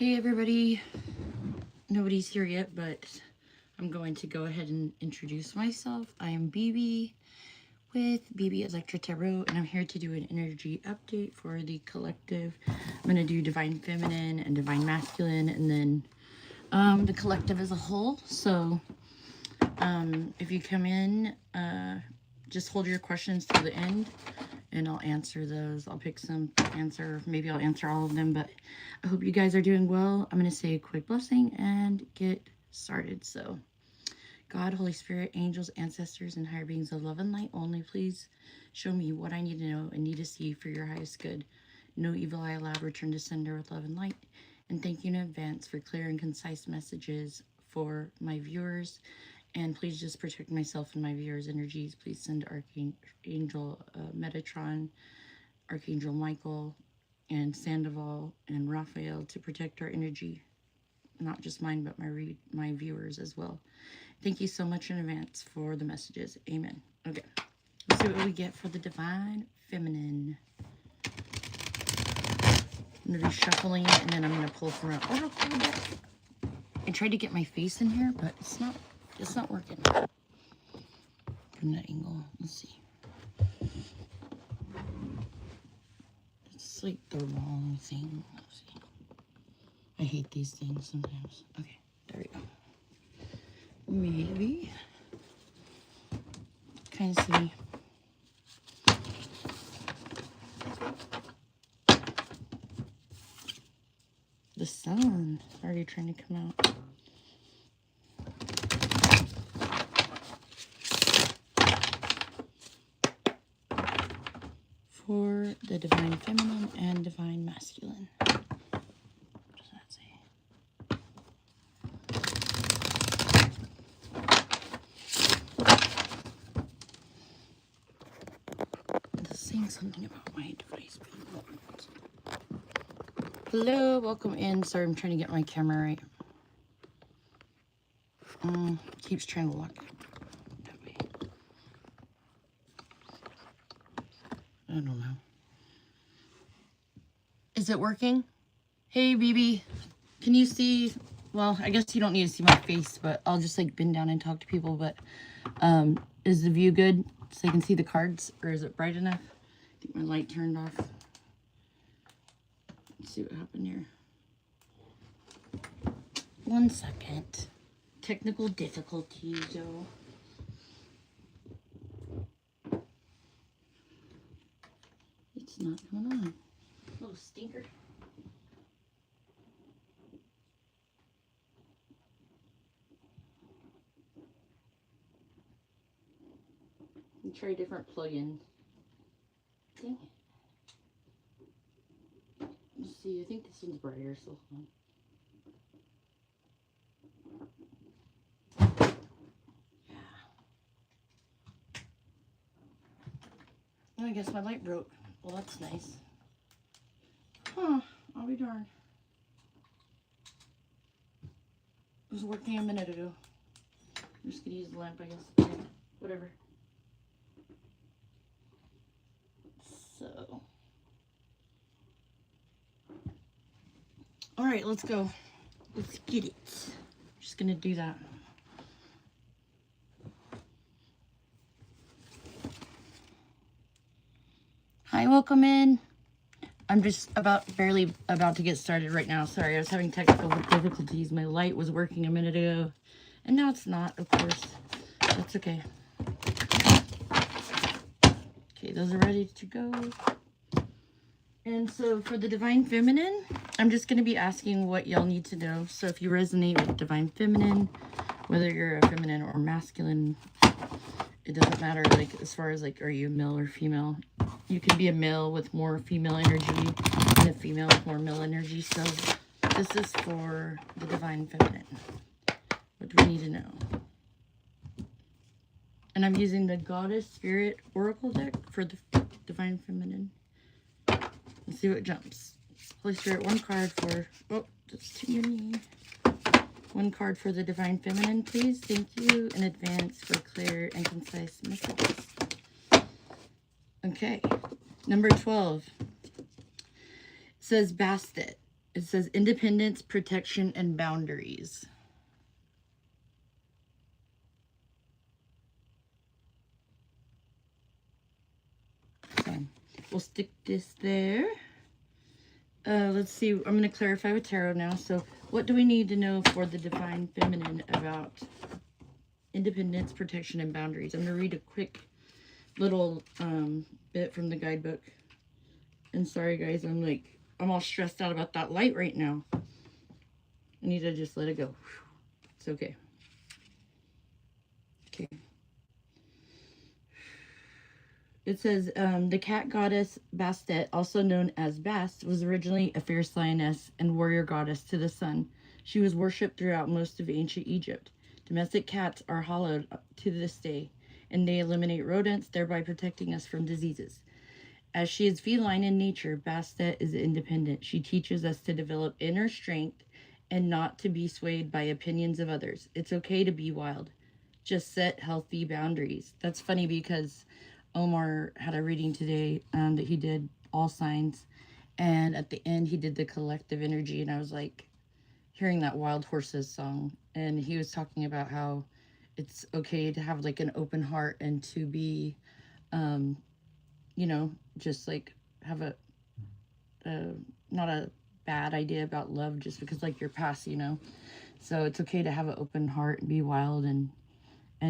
Hey everybody, nobody's here yet, but I'm going to go ahead and introduce myself. I am BB with BB Electra Tarot, and I'm here to do an energy update for the collective. I'm going to do Divine Feminine and Divine Masculine, and then the collective as a whole. So if you come in, just hold your questions till the end, and I'll answer those. I'll pick some answer. Maybe I'll answer all of them, but I hope you guys are doing well. I'm going to say a quick blessing and get started. So, God, Holy Spirit, angels, ancestors, and higher beings of love and light only, please show me what I need to know and need to see for your highest good. No evil I allow, return to sender with love and light. And thank you in advance for clear and concise messages for my viewers. And please just protect myself and my viewers' energies. Please send Archangel Metatron, Archangel Michael, and Sandoval and Raphael to protect our energy. Not just mine, but my viewers as well. Thank you so much in advance for the messages. Amen. Okay, let's see what we get for the Divine Feminine. I'm going to be shuffling it, and then I'm going to pull from an oracle deck. I tried to get my face in here, but it's not working. From that angle, let's see. It's like the wrong thing. Let's see. I hate these things sometimes. Okay, there we go. Maybe. Kind of see. The sun is already trying to come out. For the Divine Feminine and Divine Masculine. What does that say? It's saying something about my device being locked. Hello, welcome in. Sorry, I'm trying to get my camera right. Keeps trying to lock it that way. I don't know. Is it working? Hey, BB. Can you see? Well, I guess you don't need to see my face, but I'll just like bend down and talk to people. But is the view good so you can see the cards, or is it bright enough? I think my light turned off. Let's see what happened here. 1 second. Technical difficulties, though. It's not coming on. Little stinker. Try different plugins. Dang it. Let's see, I think this one's brighter, so hold on. Oh, I guess my light broke. Well, that's nice. Huh, I'll be darned. It was working a minute ago. I'm just gonna use the lamp, I guess. Okay, whatever. So. Alright, let's go. Let's get it. Just gonna do that. Hi, welcome in. I'm just barely about to get started right now. Sorry, I was having technical difficulties. My light was working a minute ago, and now it's not, of course. That's okay. Okay, those are ready to go. And so for the Divine Feminine, I'm just going to be asking what y'all need to know. So if you resonate with Divine Feminine, whether you're a feminine or masculine, it doesn't matter, like, as far as, like, are you male or female? You can be a male with more female energy and a female with more male energy. So this is for the Divine Feminine. What do we need to know? And I'm using the Goddess Spirit Oracle deck for the Divine Feminine. Let's see what jumps. Holy Spirit, one card for... Oh, that's too many. One card for the Divine Feminine, please. Thank you in advance for clear and concise messages. Okay. Number 12. It says Bastet. It says independence, protection, and boundaries. So we'll stick this there. Let's see. I'm going to clarify with tarot now. So what do we need to know for the Divine Feminine about independence, protection, and boundaries? I'm going to read a quick little bit from the guidebook. And sorry, guys, I'm all stressed out about that light right now. I need to just let it go. It's okay. Okay. It says, the cat goddess Bastet, also known as Bast, was originally a fierce lioness and warrior goddess to the sun. She was worshipped throughout most of ancient Egypt. Domestic cats are hallowed to this day, and they eliminate rodents, thereby protecting us from diseases. As she is feline in nature, Bastet is independent. She teaches us to develop inner strength and not to be swayed by opinions of others. It's okay to be wild. Just set healthy boundaries. That's funny because Omar had a reading today that he did all signs, and at the end he did the collective energy, and I was like hearing that Wild Horses song, and he was talking about how it's okay to have like an open heart and to be you know, just like have a not a bad idea about love just because like you're past, you know. So it's okay to have an open heart and be wild and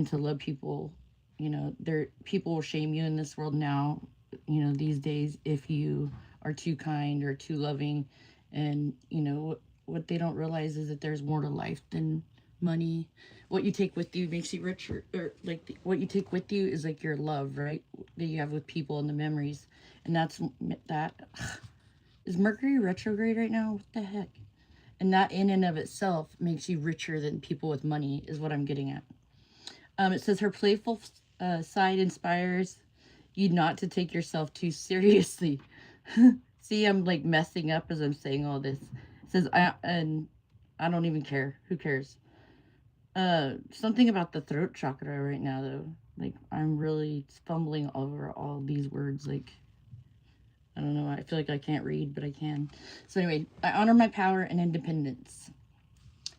to love people. You know, people will shame you in this world now, you know, these days, if you are too kind or too loving. And, you know, what they don't realize is that there's more to life than money. What you take with you makes you richer, or like what you take with you is like your love, right? That you have with people and the memories. And that's that. Is Mercury retrograde right now? What the heck? And that in and of itself makes you richer than people with money, is what I'm getting at. It says her playful side inspires you not to take yourself too seriously. See, I'm like messing up as I'm saying all this. It says, I don't even care. Who cares? Something about the throat chakra right now, though. Like, I'm really fumbling over all these words. Like, I don't know. I feel like I can't read, but I can. So anyway, I honor my power and independence.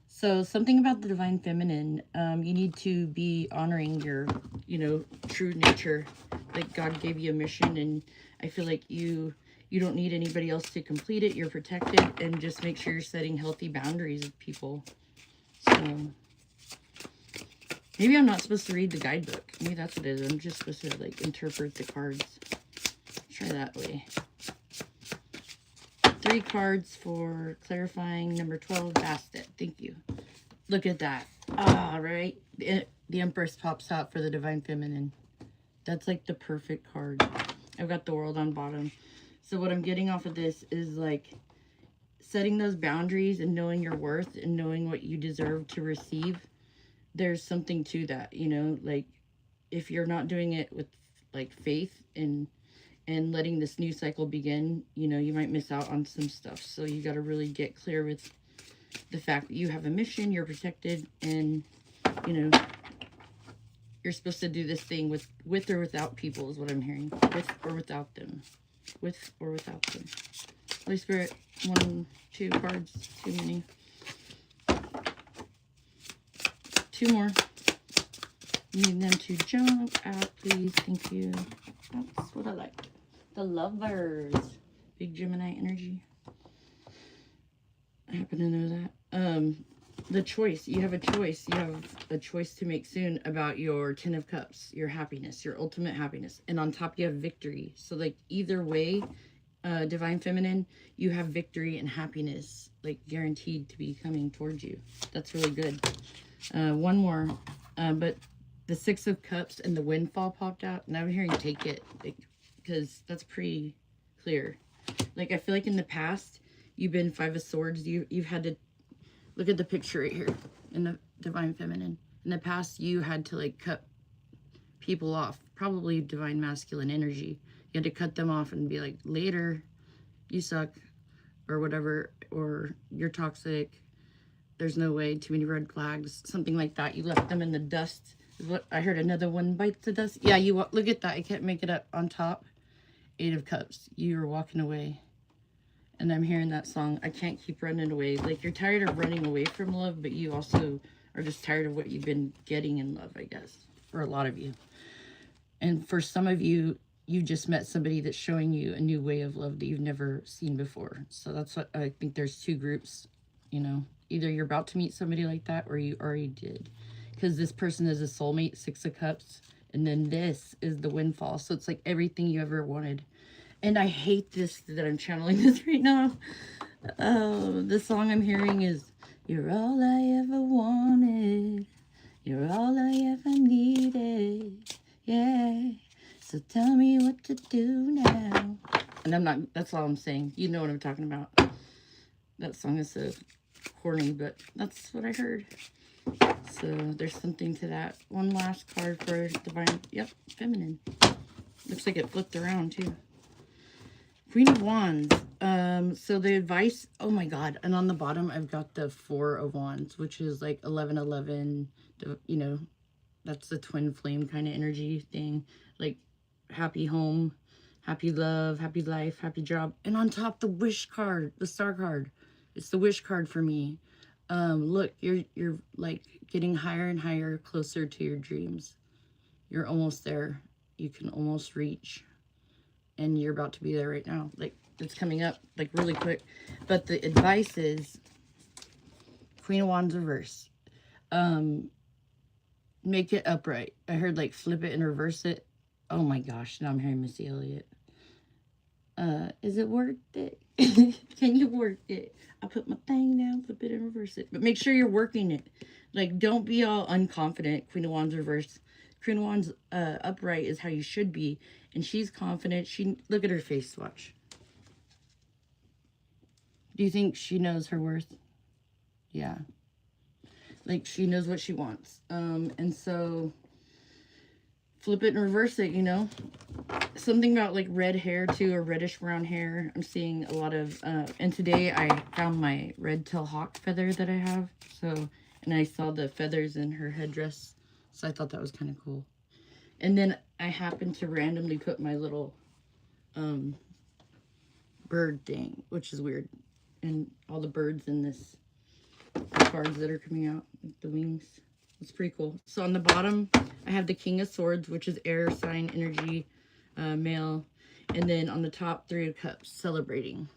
So something about the Divine Feminine, you need to be honoring your, you know, true nature. Like God gave you a mission, and I feel like you don't need anybody else to complete it. You're protected, and just make sure you're setting healthy boundaries with people. So maybe I'm not supposed to read the guidebook. Maybe that's what it is. I'm just supposed to like interpret the cards. Try that way. 3 cards for clarifying. Number 12, Bastet. Thank you. Look at that. All right. The Empress pops out for the Divine Feminine. That's like the perfect card. I've got the World on bottom. So what I'm getting off of this is like setting those boundaries and knowing your worth and knowing what you deserve to receive. There's something to that, you know, like if you're not doing it with like faith and letting this new cycle begin, you know, you might miss out on some stuff. So you got to really get clear with the fact that you have a mission, you're protected, and, you know, you're supposed to do this thing with or without people is what I'm hearing. With or without them. With or without them. Holy Spirit, 1, 2 cards, too many. 2 more. Need them to jump out, please. Thank you. That's what I like. The Lovers. Big Gemini energy. I happen to know that. The choice. You have a choice. You have a choice to make soon about your 10 of Cups, your happiness, your ultimate happiness. And on top, you have victory. So, like, either way, Divine Feminine, you have victory and happiness, like, guaranteed to be coming towards you. That's really good. 1 more. But the 6 of Cups and the Windfall popped out. And I'm hearing take it. Like, because that's pretty clear. Like, I feel like in the past, you've been 5 of Swords. You've had to look at the picture right here in the Divine Feminine. In the past, you had to, like, cut people off. Probably Divine Masculine energy. You had to cut them off and be like, later, you suck, or whatever, or you're toxic. There's no way, too many red flags, something like that. You left them in the dust. Is what I heard. Another one bites the dust. Yeah, you look at that. I can't make it up. On top, 8 of Cups. You're walking away. And I'm hearing that song, I can't keep running away. Like, you're tired of running away from love, but you also are just tired of what you've been getting in love, I guess, for a lot of you. And for some of you, you just met somebody that's showing you a new way of love that you've never seen before. So that's what I think. There's two groups, you know. Either you're about to meet somebody like that, or you already did. Because this person is a soulmate, Six of Cups. And then this is the windfall. So it's like everything you ever wanted. And I hate this, that I'm channeling this right now. The song I'm hearing is, you're all I ever wanted. You're all I ever needed. Yeah. So tell me what to do now. And I'm not, that's all I'm saying. You know what I'm talking about. That song is so corny, but that's what I heard. So there's something to that. One last card for Divine. Yep, Feminine. Looks like it flipped around too. Queen of Wands. So the advice, oh my God. And on the bottom, I've got the Four of Wands, which is like 1111, you know, that's the twin flame kind of energy thing. Like happy home, happy love, happy life, happy job. And on top, the wish card, the star card. It's the wish card for me. Look, you're like getting higher and higher, closer to your dreams. You're almost there. You can almost reach. And you're about to be there right now. Like, it's coming up, like, really quick. But the advice is Queen of Wands reverse. Make it upright. I heard, like, flip it and reverse it. Oh, my gosh. Now I'm hearing Missy Elliott. Is it worth it? Can you work it? I put my thing down, flip it and reverse it. But make sure you're working it. Like, don't be all unconfident. Queen of Wands reverse. Queen of Wands upright is how you should be. And she's confident. Look at her face. Watch. Do you think she knows her worth? Yeah. Like, she knows what she wants. And so flip it and reverse it, you know. Something about like red hair too, or reddish brown hair. I'm seeing a lot of, and today I found my red tail hawk feather that I have. So, and I saw the feathers in her headdress. So I thought that was kind of cool. And then I happened to randomly put my little bird thing, which is weird. And all the birds in this cards that are coming out, like the wings. It's pretty cool. So on the bottom, I have the King of Swords, which is air sign energy, male. And then on the top, Three of Cups, celebrating.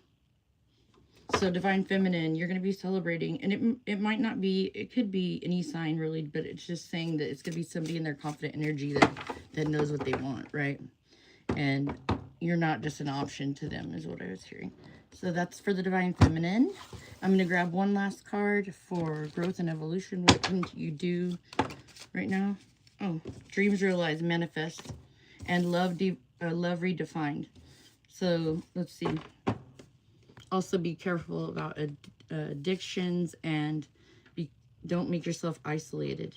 So Divine Feminine, you're going to be celebrating. And it might not be, it could be any sign really, but it's just saying that it's going to be somebody in their confident energy that knows what they want, right? And you're not just an option to them, is what I was hearing. So that's for the Divine Feminine. I'm going to grab one last card for growth and evolution. What can you do right now? Oh, dreams realized, manifest, and love redefined. So let's see. Also be careful about addictions, and don't make yourself isolated.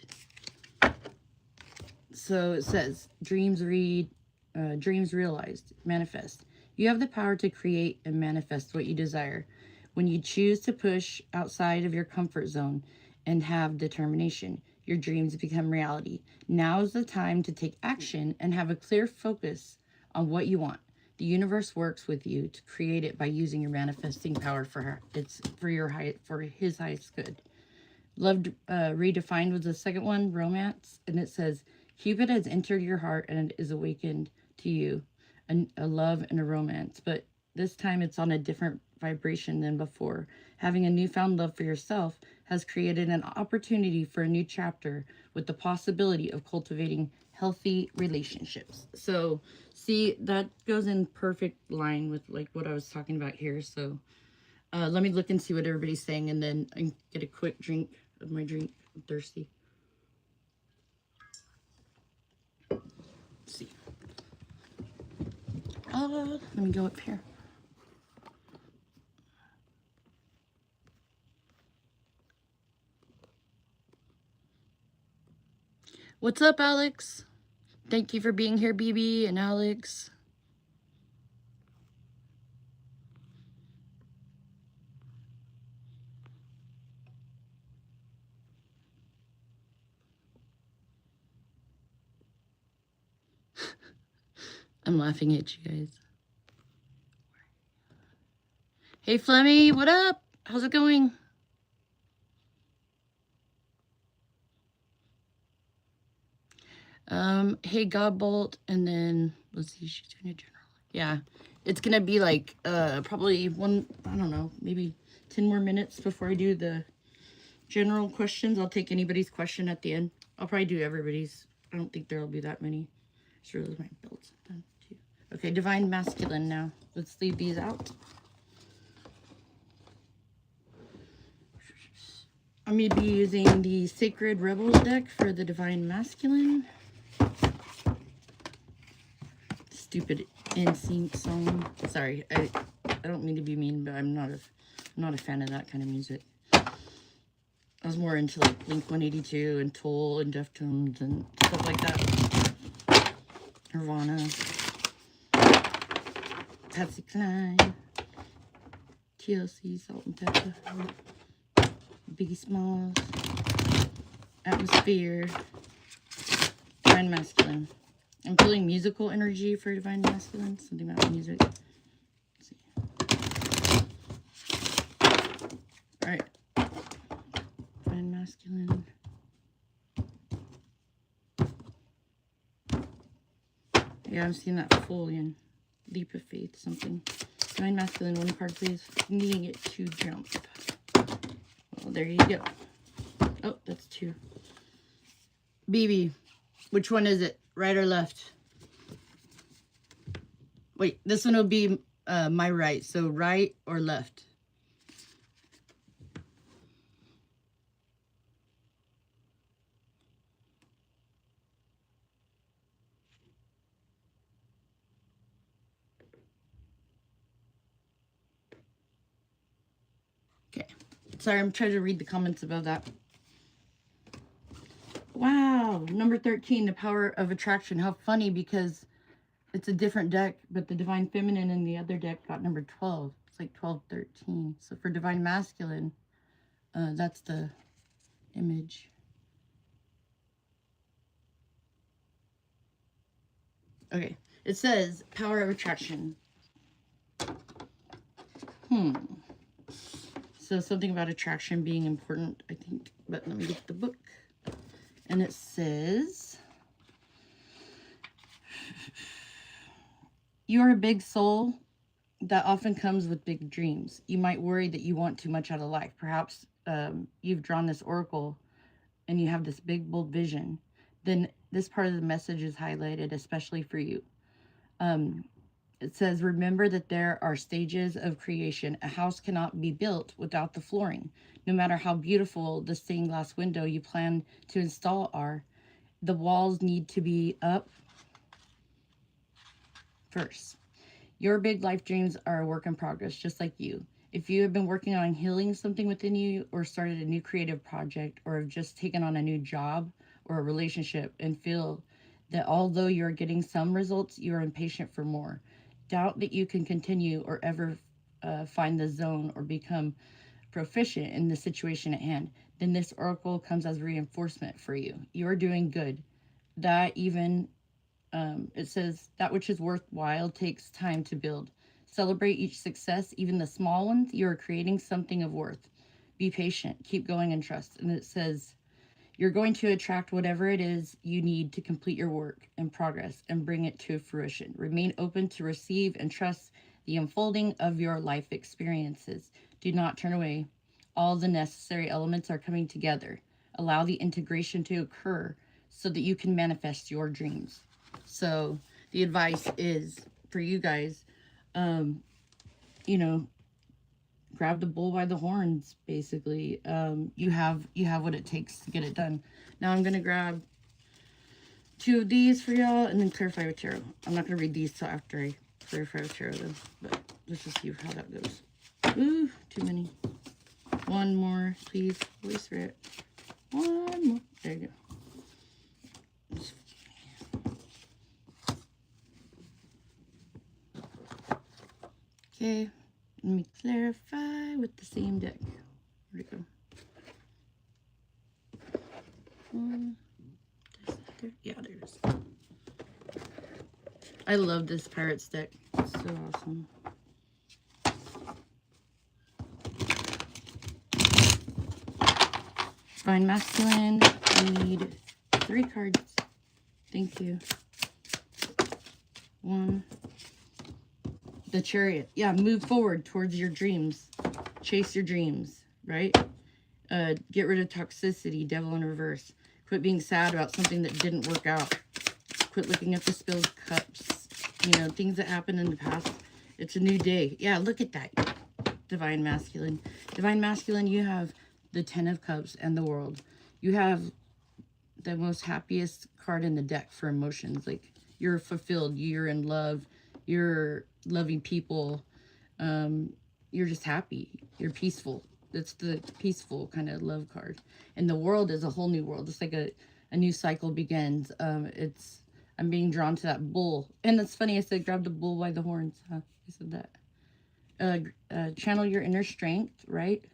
So it says dreams realized, manifest. You have the power to create and manifest what you desire when you choose to push outside of your comfort zone and have determination. Your dreams become reality. Now is the time to take action and have a clear focus on what you want. The universe works with you to create it by using your manifesting power for her. It's for his highest good. Love redefined was the second one, romance, and it says Cupid has entered your heart and is awakened to you, a love and a romance, but this time it's on a different vibration than before. Having a newfound love for yourself has created an opportunity for a new chapter with the possibility of cultivating healthy relationships. So see, that goes in perfect line with like what I was talking about here. So let me look and see what everybody's saying, and then I can get a quick drink of my drink. I'm thirsty. Let's see. Let me go up here. What's up, Alex? Thank you for being here, BB and Alex. I'm laughing at you guys. Hey, Flemmy, what up? How's it going? Hey, Godbolt, and then, let's see, she's doing a general. Yeah, it's gonna be like, probably I don't know, maybe 10 more minutes before I do the general questions. I'll take anybody's question at the end. I'll probably do everybody's. I don't think there'll be that many. Sure, my belts done too. Okay, Divine Masculine now. Let's leave these out. I'm going to be using the Sacred Rebels deck for the Divine Masculine. Stupid NSYNC song. Sorry, I don't mean to be mean, but I'm not a fan of that kind of music. I was more into like Blink-182 and Tool and Deftones and stuff like that. Nirvana. Patsy Cline. TLC, Salt and Pepper. Biggie Smalls. Atmosphere. Divine Masculine. I'm feeling musical energy for Divine Masculine. Something about music. Let's see. Alright. Divine Masculine. Yeah, I'm seeing that Folian. Leap of Faith, something. Divine Masculine, one card, please. Needing it to jump. Well, there you go. Oh, that's 2. BB, which one is it? Right or left? Wait, this one will be my right. So right or left? Okay. Sorry, I'm trying to read the comments about that. Wow. Number 13, the Power of Attraction. How funny, because it's a different deck, but the Divine Feminine in the other deck got number 12. It's like 12, 13. So for Divine Masculine, that's the image. Okay. It says Power of Attraction. So something about attraction being important, I think. But let me get the book. And it says, you are a big soul that often comes with big dreams. You might worry that you want too much out of life. Perhaps you've drawn this oracle and you have this big, bold vision. Then this part of the message is highlighted, especially for you. It says, remember that there are stages of creation. A house cannot be built without the flooring. No matter how beautiful the stained glass window you plan to install are, the walls need to be up first. Your big life dreams are a work in progress, just like you. If you have been working on healing something within you, or started a new creative project, or have just taken on a new job or a relationship and feel that although you're getting some results, you are impatient for more, doubt that you can continue or ever find the zone or become proficient in the situation at hand, then this oracle comes as reinforcement for you. You're doing good. That even it says that which is worthwhile takes time to build. Celebrate each success, even the small ones. You are creating something of worth. Be patient, keep going, and trust. And it says you're going to attract whatever it is you need to complete your work and progress and bring it to fruition. Remain open to receive and trust the unfolding of your life experiences. Do not turn away. All the necessary elements are coming together. Allow the integration to occur so that you can manifest your dreams. So the advice is for you guys, you know, grab the bull by the horns, basically. You have what it takes to get it done. Now I'm going to grab 2 of these for y'all and then clarify with tarot. I'm not going to read these till after I clarify with tarot though, but let's just see how that goes. Ooh, too many. One more, please. Holy Spirit. One more. There you go. Okay, let me clarify with the same deck. Where'd it go? There? Yeah, there it is. I love this Pirates deck. It's so awesome. Divine Masculine, I need 3 cards. Thank you. 1. The Chariot. Yeah, move forward towards your dreams. Chase your dreams, right? Get rid of toxicity, Devil in reverse. Quit being sad about something that didn't work out. Quit looking at the spilled cups. You know, things that happened in the past. It's a new day. Yeah, look at that. Divine Masculine. Divine Masculine, you have the 10 of Cups and the World. You have the most happiest card in the deck for emotions. Like, you're fulfilled. You're in love. You're loving people. You're just happy. You're peaceful. That's the peaceful kind of love card. And the World is a whole new world. It's like a new cycle begins. I'm being drawn to that bull. And it's funny, I said grab the bull by the horns. Huh? I said that. Channel your inner strength, right?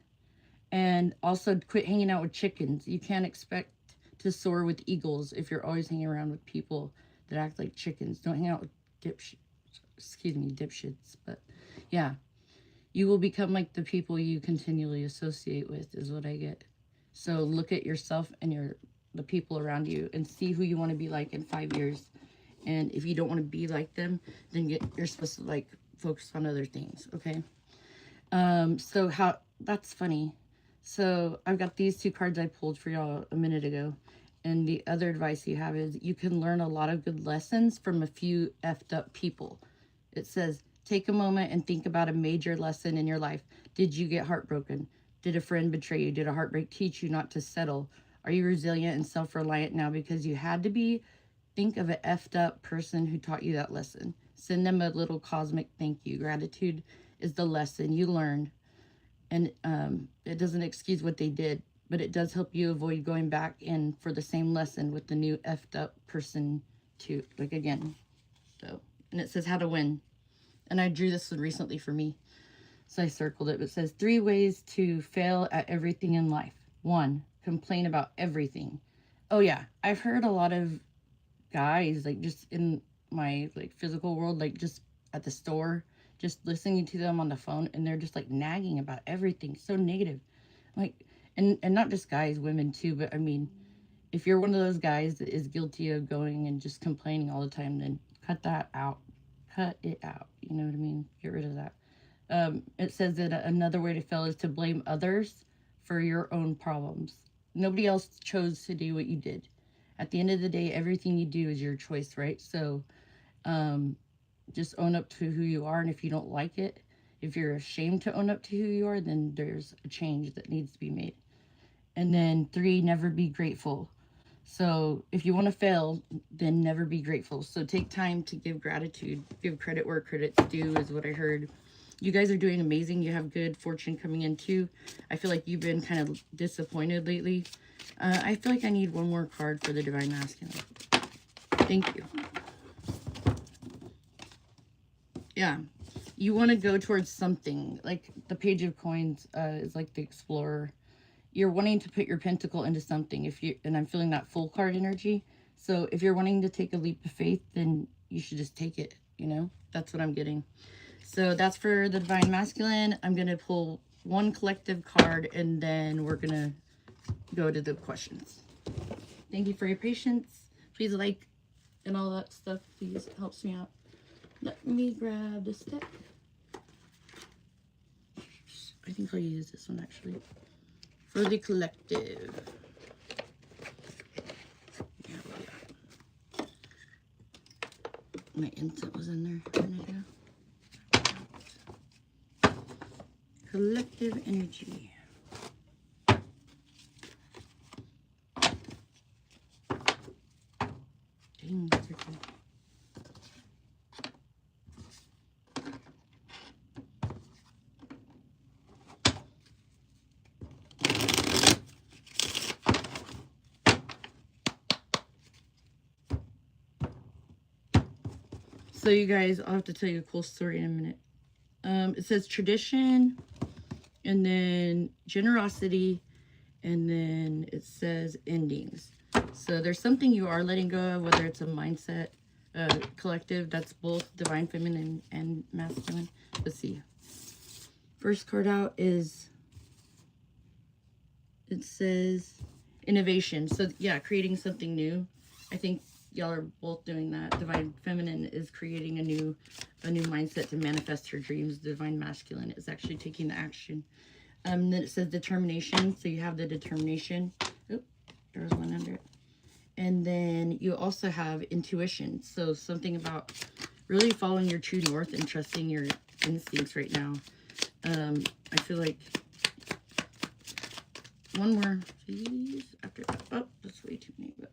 And also quit hanging out with chickens. You can't expect to soar with eagles if you're always hanging around with people that act like chickens. Don't hang out with dipshits. But yeah, you will become like the people you continually associate with, is what I get. So look at yourself and the people around you and see who you want to be like in 5 years. And if you don't want to be like them, then you're supposed to like focus on other things, okay? So that's funny. So I've got these 2 cards I pulled for y'all a minute ago. And the other advice you have is you can learn a lot of good lessons from a few effed up people. It says, take a moment and think about a major lesson in your life. Did you get heartbroken? Did a friend betray you? Did a heartbreak teach you not to settle? Are you resilient and self-reliant now because you had to be? Think of an effed up person who taught you that lesson. Send them a little cosmic thank you. Gratitude is the lesson you learned. And it doesn't excuse what they did, but it does help you avoid going back in for the same lesson with the new effed up person too, like again. So, and it says how to win. And I drew this one recently for me. So I circled it. It says 3 ways to fail at everything in life. 1, complain about everything. Oh yeah, I've heard a lot of guys, like just in my like physical world, like just at the store, just listening to them on the phone, and they're just like nagging about everything, so negative. Like, and not just guys, women too, but I mean, if you're one of those guys that is guilty of going and just complaining all the time, then cut that out. Cut it out. You know what I mean? Get rid of that. It says that another way to fail is to blame others for your own problems. Nobody else chose to do what you did. At the end of the day, everything you do is your choice, right? So just own up to who you are. And if you don't like it, if you're ashamed to own up to who you are, then there's a change that needs to be made. And then 3, never be grateful. So if you want to fail, then never be grateful. So take time to give gratitude. Give credit where credit's due is what I heard. You guys are doing amazing. You have good fortune coming in too. I feel like you've been kind of disappointed lately. I feel like I need 1 more card for the Divine Masculine. Thank you. Yeah. You want to go towards something. Like the Page of Coins is like the Explorer. You're wanting to put your pentacle into something. And I'm feeling that full card energy. So if you're wanting to take a leap of faith, then you should just take it. You know, that's what I'm getting. So that's for the Divine Masculine. I'm going to pull 1 collective card and then we're going to go to the questions. Thank you for your patience. Please like and all that stuff. Please, it helps me out. Let me grab this deck. I think I'll use this one actually. For the collective. Yeah. My incense was in there a minute ago. Collective energy. Dang, these are good. So you guys, I'll have to tell you a cool story in a minute. It says tradition, and then generosity, and then it says endings. So there's something you are letting go of, whether it's a mindset, collective, that's both divine feminine and masculine. Let's see. First card out is, it says innovation. So yeah, creating something new. I think y'all are both doing that. Divine Feminine is creating a new mindset to manifest her dreams. Divine Masculine is actually taking the action. Then it says determination. So you have the determination. Oop, there was one under it. And then you also have intuition. So something about really following your true north and trusting your instincts right now. I feel like one more, please. After that. Oh, that's way too many. But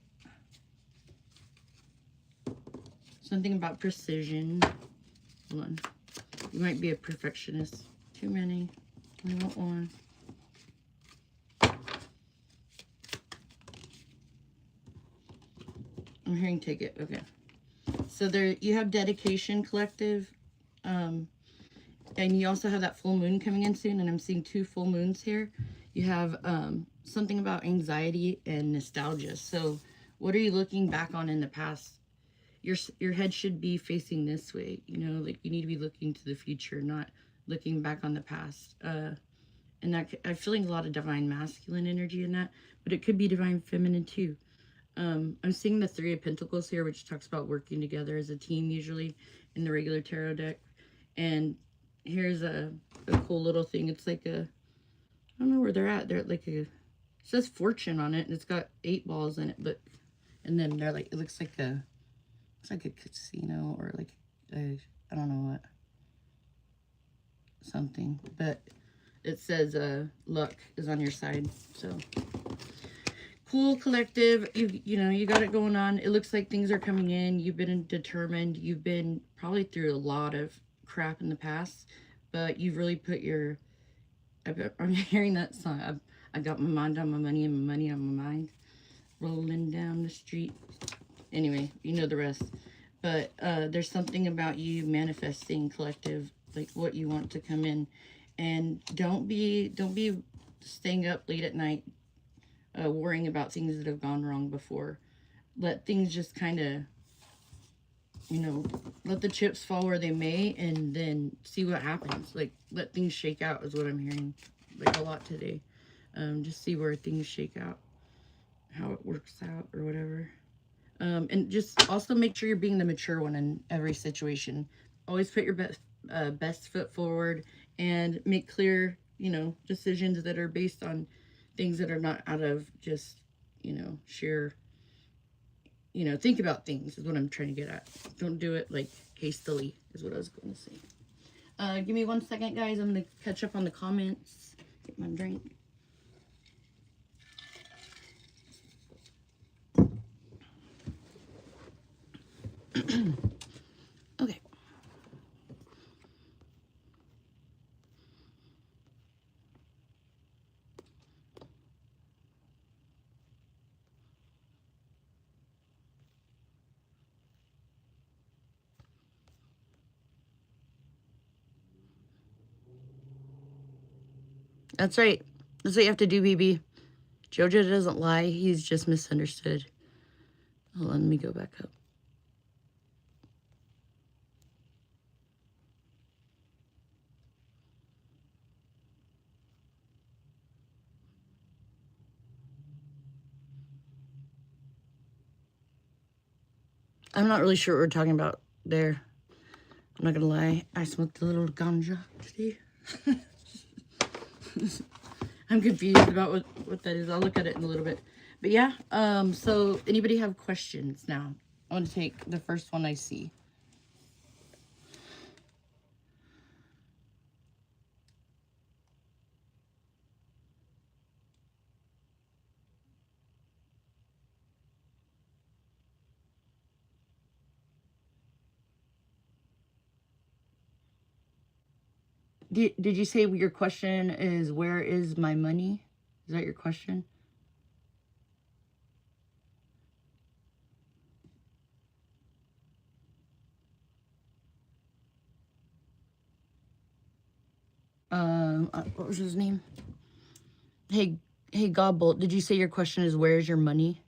something about precision. Hold on. You might be a perfectionist. Too many. I want one. I'm hearing take it. Okay. So there you have dedication, collective. And you also have that full moon coming in soon. And I'm seeing 2 full moons here. You have something about anxiety and nostalgia. So what are you looking back on in the past? Your head should be facing this way. You know, like you need to be looking to the future, not looking back on the past. And that I'm feeling a lot of divine masculine energy in that, but it could be divine feminine too. I'm seeing the 3 of Pentacles here, which talks about working together as a team usually in the regular tarot deck. And here's a cool little thing. It's like a, I don't know where they're at. They're at like a, it says fortune on it, and it's got 8 balls in it, but, and then they're like, it looks like a, it's like a casino or like a, I don't know what, something, but it says luck is on your side. So cool, collective. You know, you got it going on. It looks like things are coming in. You've been determined. You've been probably through a lot of crap in the past, but you've really put your, I'm hearing that song. I got my mind on my money and my money on my mind, rolling down the street. Anyway, you know the rest. But there's something about you manifesting, collective, like what you want to come in. And don't be staying up late at night worrying about things that have gone wrong before. Let things just kind of, you know, let the chips fall where they may, and then see what happens. Like, let things shake out is what I'm hearing, like, a lot today. Just see where things shake out, how it works out or whatever. And just also make sure you're being the mature one in every situation. Always put your best foot forward and make clear, you know, decisions that are based on things that are not out of just, you know, sheer, you know, think about things is what I'm trying to get at. Don't do it like hastily is what I was going to say. Give me 1 second, guys. I'm going to catch up on the comments. Get my drink. Okay. That's right. That's what you have to do, BB. Jojo doesn't lie. He's just misunderstood. Hold on, let me go back up. I'm not really sure what we're talking about there. I'm not gonna lie. I smoked a little ganja today. I'm confused about what that is. I'll look at it in a little bit. But yeah, so anybody have questions now? I want to take the first one I see. Did you say your question is, where is my money? Is that your question? What was his name? Hey, Godbolt, did you say your question is, where is your money?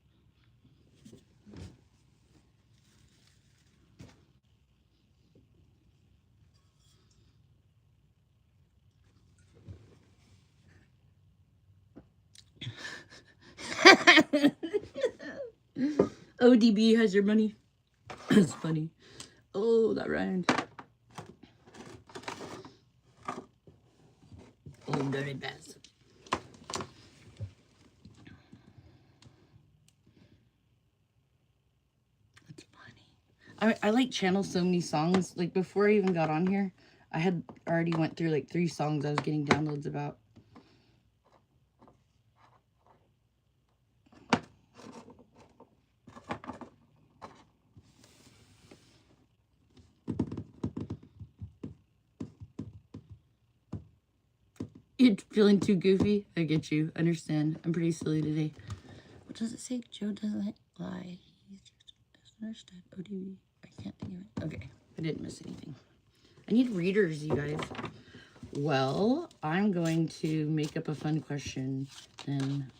ODB has your money. That's funny. Oh, that rhymed. Oh, dirty bastard. That's funny. I like channel so many songs. Like before I even got on here, I had already went through like 3 songs I was getting downloads about. You're feeling too goofy? I get you. Understand. I'm pretty silly today. What does it say? Joe doesn't lie. He's just understood. ODB. I can't think of it. Okay. I didn't miss anything. I need readers, you guys. Well, I'm going to make up a fun question then.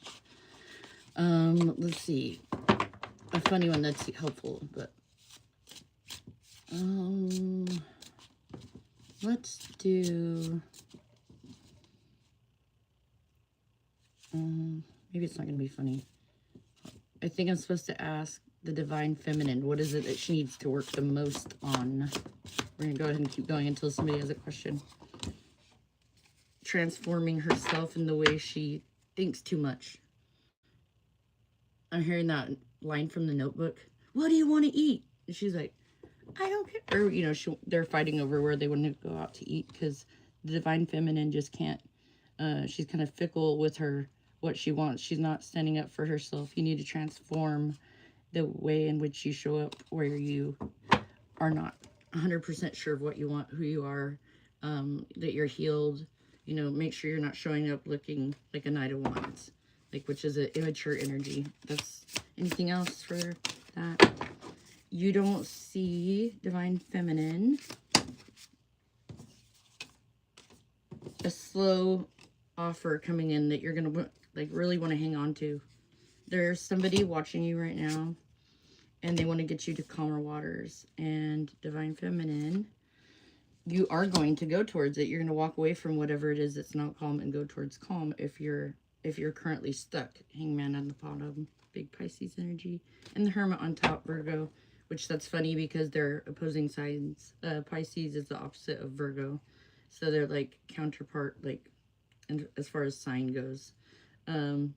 Let's see. A funny one that's helpful, but let's do maybe it's not gonna be funny. I think I'm supposed to ask the Divine Feminine, what is it that she needs to work the most on? We're gonna go ahead and keep going until somebody has a question. Transforming herself in the way she thinks too much. I'm hearing that line from the Notebook. What do you want to eat? And she's like, I don't care. Or, you know, they're fighting over where they want to go out to eat because the Divine Feminine just can't. She's kind of fickle with what she wants. She's not standing up for herself. You need to transform the way in which you show up where you are not 100% sure of what you want, who you are, that you're healed. You know, make sure you're not showing up looking like a Knight of Wands, like, which is an immature energy. That's anything else for that? You don't see Divine Feminine. A slow offer coming in that you're going to, like, really want to hang on to. There's somebody watching you right now, and they want to get you to calmer waters. And Divine Feminine, you are going to go towards it. You're going to walk away from whatever it is that's not calm and go towards calm if you're currently stuck. Hangman on the bottom, big Pisces energy, and the Hermit on top, Virgo, which that's funny because they're opposing signs. Pisces is the opposite of Virgo, so they're like counterpart, like, and as far as sign goes, on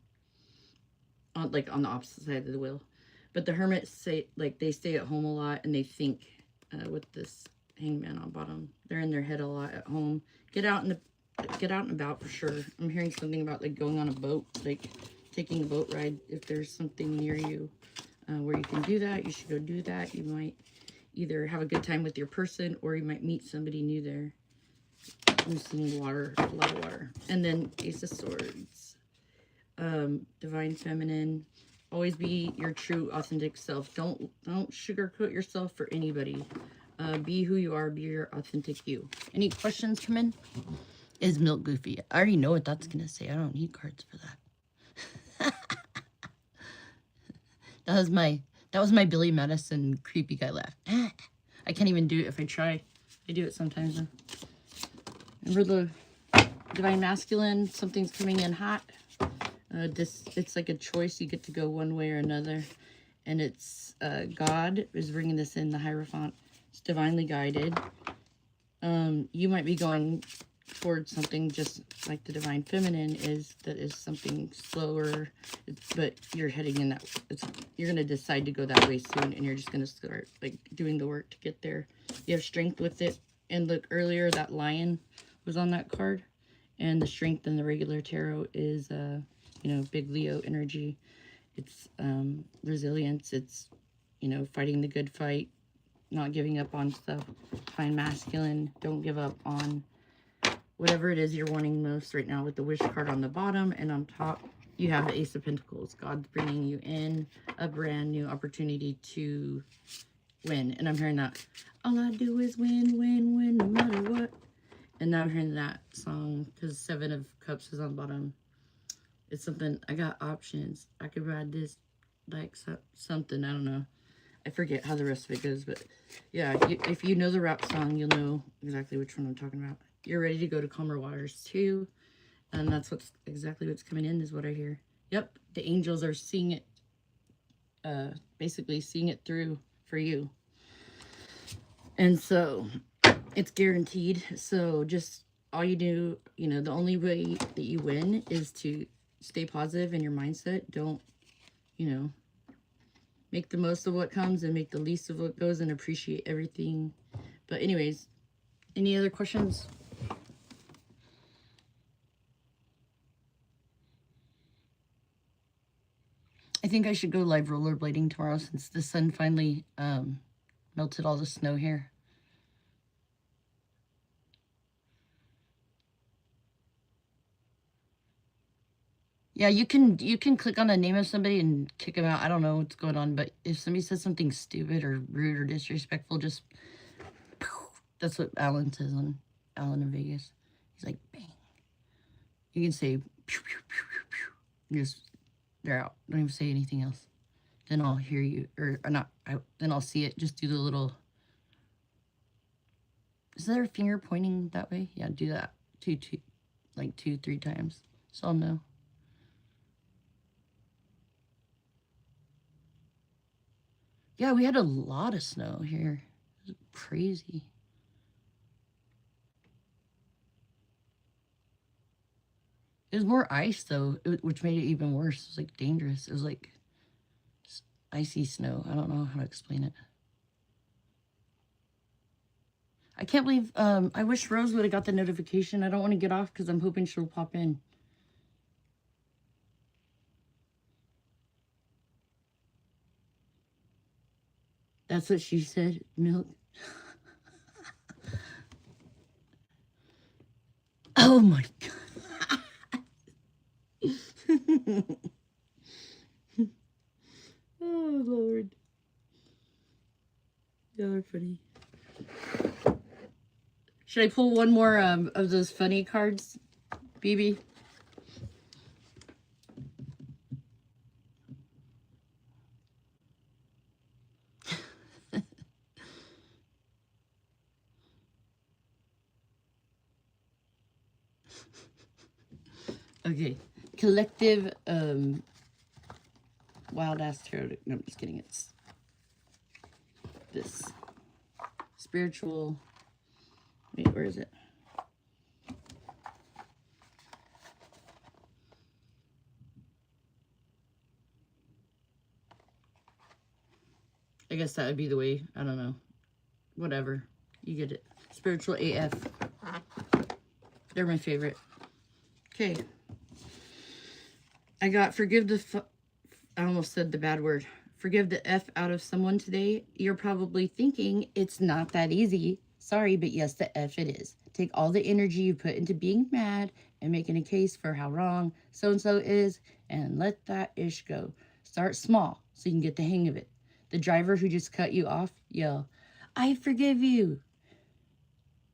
the opposite side of the wheel. But the Hermits say, like, they stay at home a lot and they think, with this Hangman on bottom, they're in their head a lot at home. Get out and about for sure. I'm hearing something about like going on a boat, like taking a boat ride. If there's something near you where you can do that, you should go do that. You might either have a good time with your person or you might meet somebody new there. I'm seeing water, a lot of water. And then Ace of Swords. Divine Feminine. Always be your true, authentic self. Don't sugarcoat yourself for anybody. Be who you are. Be your authentic you. Any questions come in? Is Milk goofy? I already know what that's going to say. I don't need cards for that. That was my Billy Madison creepy guy laugh. I can't even do it if I try. I do it sometimes though. Remember the Divine Masculine? Something's coming in hot. It's like a choice. You get to go one way or another. And it's God is bringing this in, the Hierophant. It's divinely guided. You might be going towards something just like the Divine Feminine is, that is something slower, but you're heading in that, you're going to decide to go that way soon, and you're just going to start like doing the work to get there. You have strength with it. And look, earlier that lion was on that card, and the strength in the regular tarot is you know, big Leo energy. It's resilience. It's, you know, fighting the good fight, not giving up on stuff. Divine Masculine, don't give up on whatever it is you're wanting most right now, with the Wish card on the bottom, and on top you have the Ace of Pentacles. God's bringing you in a brand new opportunity to win. And I'm hearing that all I do is win, win, win, no matter what. And now I'm hearing that song because 7 of Cups is on the bottom. It's something, I got options. I could ride this, like, something, I don't know. I forget how the rest of it goes, but yeah, if you know the rap song, you'll know exactly which one I'm talking about. You're ready to go to calmer waters too, and that's exactly what's coming in, is what I hear. Yep, the angels are seeing it basically seeing it through for you. And so it's guaranteed. So just all you do, you know, the only way that you win is to stay positive in your mindset. Don't, you know, make the most of what comes and make the least of what goes and appreciate everything. But anyways, any other questions? I think I should go live rollerblading tomorrow since the sun finally melted all the snow here. Yeah, you can click on the name of somebody and kick them out. I don't know what's going on, but if somebody says something stupid or rude or disrespectful, just that's what Alan says on Alan in Vegas. He's like, bang. You can say, pew, pew, pew, pew, pew. Just they're out. Don't even say anything else. Then I'll hear you, or not. Then I'll see it. Just do the little. Is there a finger pointing that way? Yeah, do that. Like 2-3 times. So I'll know. Yeah, we had a lot of snow here. It was crazy. It was more ice, though, which made it even worse. It was, like, dangerous. It was, like, icy snow. I don't know how to explain it. I can't believe, I wish Rose would have got the notification. I don't want to get off because I'm hoping she'll pop in. That's what she said, milk. Oh my God. Oh, Lord. Y'all are funny. Should I pull one more of those funny cards, BB? Okay. Collective wild ass tarot. No, I'm just kidding. It's this spiritual. Wait, where is it? I guess that would be the way. I don't know. Whatever. You get it. Spiritual AF. They're my favorite. Okay. I got forgive the... I almost said the bad word. Forgive the F out of someone today. You're probably thinking it's not that easy. Sorry, but yes, the F it is. Take all the energy you put into being mad and making a case for how wrong so-and-so is and let that ish go. Start small so you can get the hang of it. The driver who just cut you off, yell, I forgive you,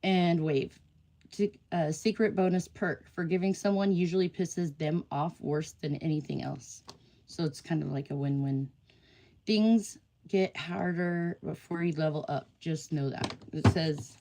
and wave. Secret bonus perk. Forgiving someone usually pisses them off worse than anything else. So it's kind of like a win-win. Things get harder before you level up. Just know that. It says,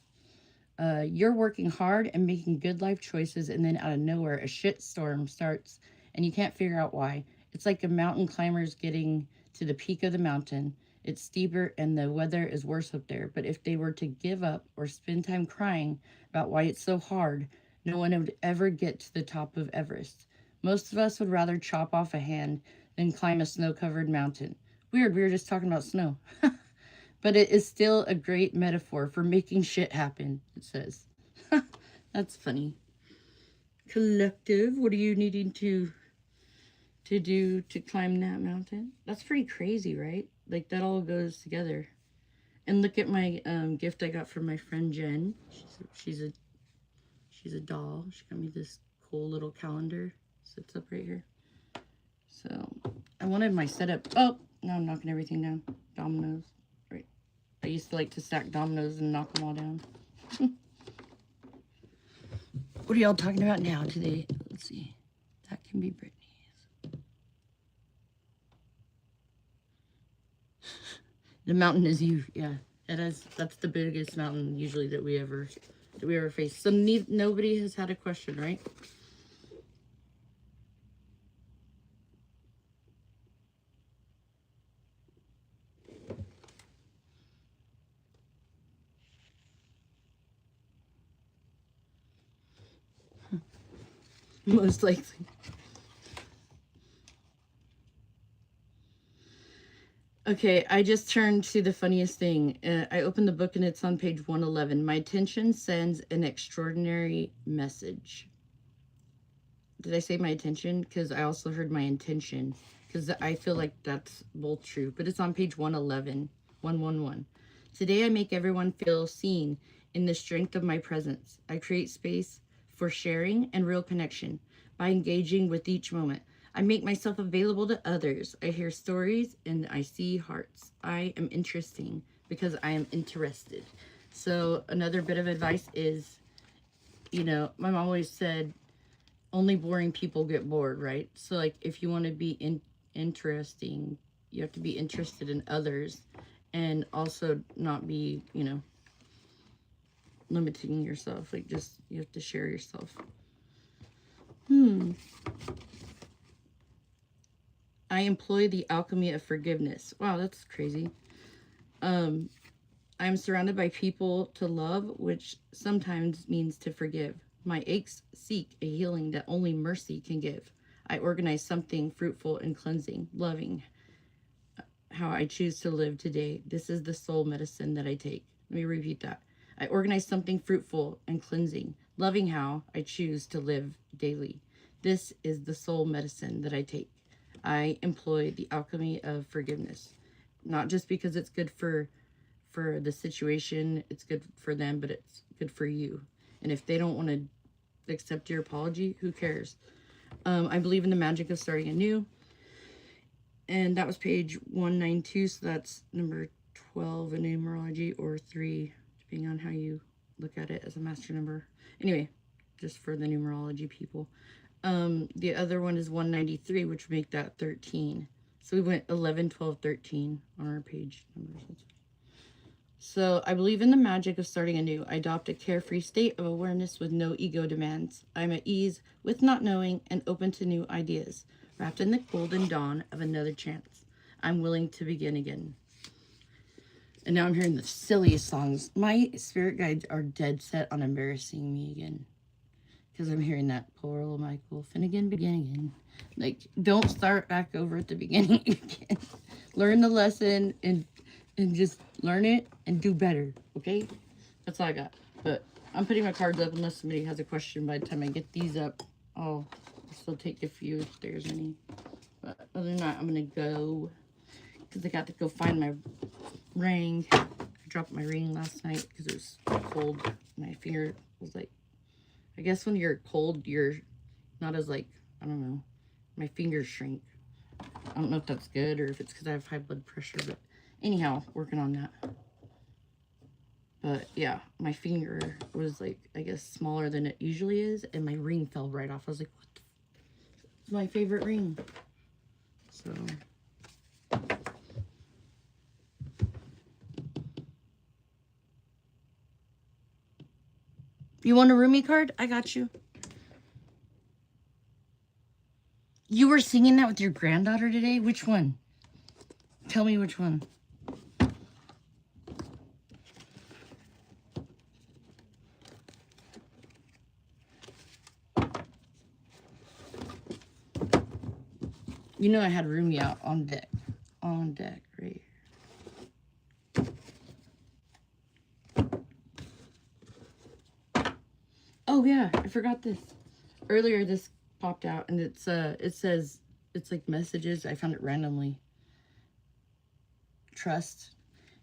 you're working hard and making good life choices, and then out of nowhere, a shit storm starts, and you can't figure out why. It's like a mountain climber's getting to the peak of the mountain. It's steeper, and the weather is worse up there. But if they were to give up or spend time crying about why it's so hard, no one would ever get to the top of Everest. Most of us would rather chop off a hand than climb a snow-covered mountain. Weird, we were just talking about snow. But it is still a great metaphor for making shit happen, it says. That's funny. Collective, what are you needing to do to climb that mountain? That's pretty crazy, right? Like, that all goes together. And look at my gift I got from my friend Jen. She's a doll. She got me this cool little calendar. Sits up right here. So I wanted my setup. Oh, no, I'm knocking everything down. Dominoes. Right. I used to like to stack dominoes and knock them all down. What are y'all talking about now today? Let's see. That can be Brittany's. The mountain is you. Yeah. That's the biggest mountain usually that we ever face. So nobody has had a question, right? Most likely. Okay, I just turned to the funniest thing. I opened the book and it's on page 111. My attention sends an extraordinary message. Did I say my attention? Because I also heard my intention. Because I feel like that's both true. But it's on page 111. 111. Today I make everyone feel seen in the strength of my presence. I create space for sharing and real connection by engaging with each moment. I make myself available to others. I hear stories and I see hearts. I am interesting because I am interested. So another bit of advice is, you know, my mom always said, only boring people get bored, right? So like if you want to be interesting, you have to be interested in others and also not be, you know, limiting yourself. Like just you have to share yourself. I employ the alchemy of forgiveness. Wow, that's crazy. I am surrounded by people to love, which sometimes means to forgive. My aches seek a healing that only mercy can give. I organize something fruitful and cleansing, loving how I choose to live today. This is the soul medicine that I take. Let me repeat that. I organize something fruitful and cleansing, loving how I choose to live daily. This is the soul medicine that I take. I employ the alchemy of forgiveness, not just because it's good for the situation, it's good for them, but it's good for you. And if they don't want to accept your apology, who cares? I believe in the magic of starting anew. And that was page 192, so that's number 12 in numerology, or 3, depending on how you look at it as a master number. Anyway, just for the numerology people. The other one is 193, which would make that 13. So we went 11, 12, 13 on our page numbers. So I believe in the magic of starting anew. I adopt a carefree state of awareness with no ego demands. I'm at ease with not knowing and open to new ideas, wrapped in the golden dawn of another chance. I'm willing to begin again. And now I'm hearing the silliest songs. My spirit guides are dead set on embarrassing me again. Because I'm hearing that poor little Michael Finnegan begin again. Like, don't start back over at the beginning again. Learn the lesson and just learn it and do better, okay? That's all I got. But I'm putting my cards up unless somebody has a question. By the time I get these up, I'll still take a few if there's any. But other than that, I'm going to go because I got to go find my ring. I dropped my ring last night because it was cold. My finger was like, I guess when you're cold, you're not as like, I don't know, my fingers shrink. I don't know if that's good or if it's because I have high blood pressure, but anyhow, working on that. But yeah, my finger was like, I guess, smaller than it usually is, and my ring fell right off. I was like, what the It's my favorite ring. So you want a roomie card? I got you. You were singing that with your granddaughter today? Which one? Tell me which one. You know I had roomie out on deck. On deck, right here. Oh yeah, I forgot this. Earlier this popped out and it's it says, it's like messages. I found it randomly. Trust.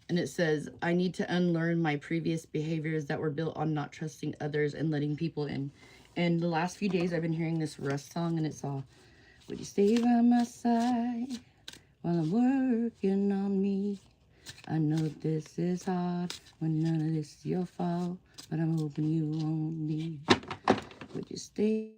And it says, I need to unlearn my previous behaviors that were built on not trusting others and letting people in. And the last few days I've been hearing this Rust song and it's all, would you stay by my side while I'm working on me? I know this is hard when none of this is your fault, but I'm hoping you won't leave. Would you stay